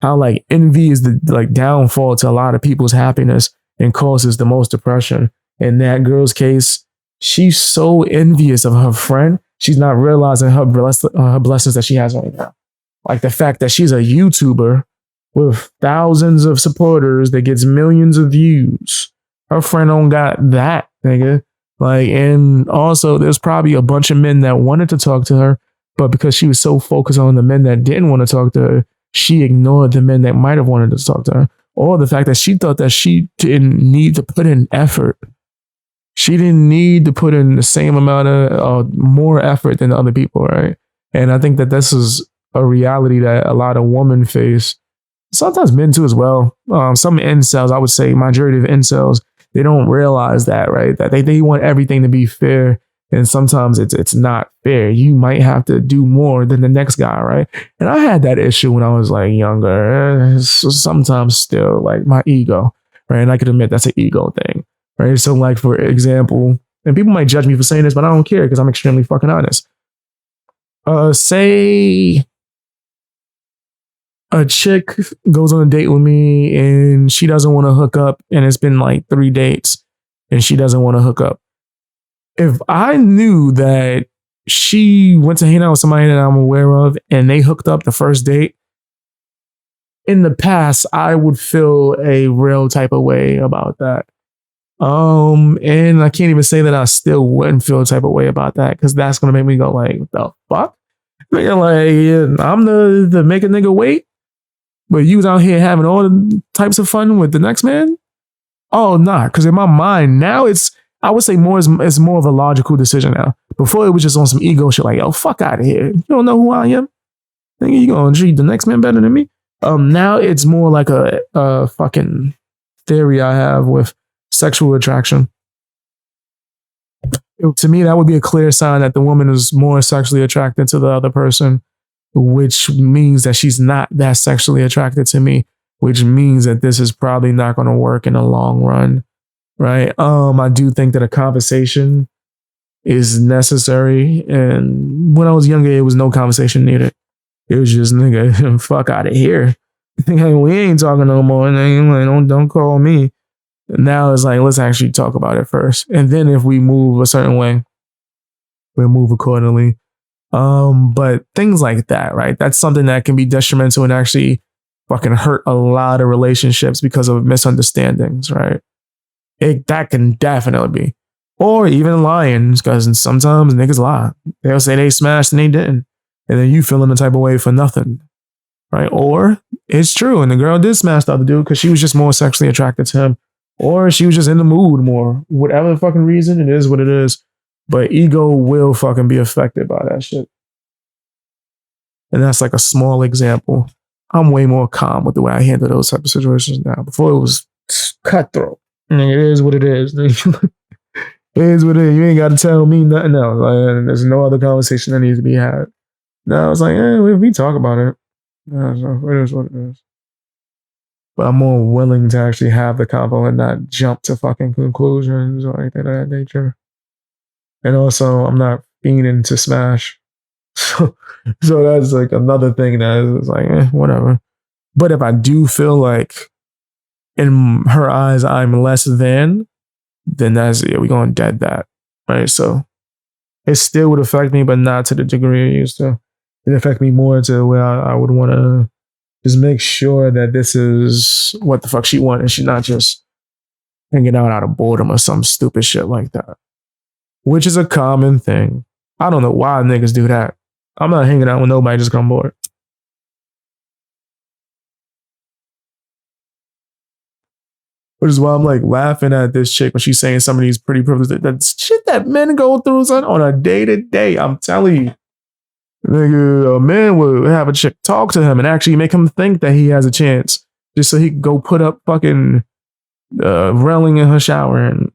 how like envy is the like downfall to a lot of people's happiness and causes the most depression. In that girl's case, she's so envious of her friend. She's not realizing her blessings that she has right now. Like the fact that she's a YouTuber with thousands of supporters that gets millions of views. Her friend don't got that, nigga. Like, and also there's probably a bunch of men that wanted to talk to her, but because she was so focused on the men that didn't want to talk to her, she ignored the men that might have wanted to talk to her. Or the fact that she thought that she didn't need to put in effort. She didn't need to put in the same amount of more effort than other people, right? And I think that this is a reality that a lot of women face. Sometimes men too as well. Some incels, I would say, majority of incels, they don't realize that, right? That they want everything to be fair. And sometimes it's not fair. You might have to do more than the next guy, right? And I had that issue when I was like younger. So sometimes still like my ego, right? And I could admit that's an ego thing, right? So like, for example, and people might judge me for saying this, but I don't care because I'm extremely fucking honest. Say a chick goes on a date with me and she doesn't want to hook up, and it's been like 3 dates and she doesn't want to hook up. If I knew that she went to hang out with somebody that I'm aware of and they hooked up the first date, in the past, I would feel a real type of way about that. And I can't even say that I still wouldn't feel a type of way about that, because that's gonna make me go like, what the fuck? Nigga, like, yeah, I'm the make a nigga wait, but you was out here having all the types of fun with the next man? Oh, nah, because in my mind now I would say it's more of a logical decision now. Before it was just on some ego shit, like, yo, fuck out of here. You don't know who I am? Nigga, you gonna treat the next man better than me? Now it's more like a fucking theory I have with sexual attraction. To me, that would be a clear sign that the woman is more sexually attracted to the other person, which means that she's not that sexually attracted to me, which means that this is probably not going to work in the long run, right? I do think that a conversation is necessary, and when I was younger, it was no conversation needed. It was just, nigga, fuck out of here. We ain't talking no more. Nigga. Don't call me. Now it's like, let's actually talk about it first. And then if we move a certain way, we'll move accordingly. But things like that, right? That's something that can be detrimental and actually fucking hurt a lot of relationships because of misunderstandings, right? That can definitely be. Or even lying, because sometimes niggas lie. They'll say they smashed and they didn't. And then you feeling the type of way for nothing, right? Or it's true and the girl did smash the other dude because she was just more sexually attracted to him. Or she was just in the mood more. Whatever fucking reason, it is what it is. But ego will fucking be affected by that shit. And that's like a small example. I'm way more calm with the way I handle those type of situations now. Before it was cutthroat. It is what it is. It is what it is. You ain't got to tell me nothing else. Like, there's no other conversation that needs to be had. Now it's like, we talk about it. So it is what it is. But I'm more willing to actually have the convo and not jump to fucking conclusions or anything of that nature. And also, I'm not fiending to smash. So that's like another thing that is like, whatever. But if I do feel like in her eyes I'm less than, then that's it. We're going to dead that. Right? So it still would affect me, but not to the degree it used to. It affect me more to where I would want to just make sure that this is what the fuck she wants and she's not just hanging out of boredom or some stupid shit like that. Which is a common thing. I don't know why niggas do that. I'm not hanging out with nobody just come bored. Which is why I'm like laughing at this chick when she's saying some of these pretty privileged, that shit that men go through, son, on a day-to-day. I'm telling you. Nigga, a man would have a chick talk to him and actually make him think that he has a chance, just so he can go put up fucking railing in her shower and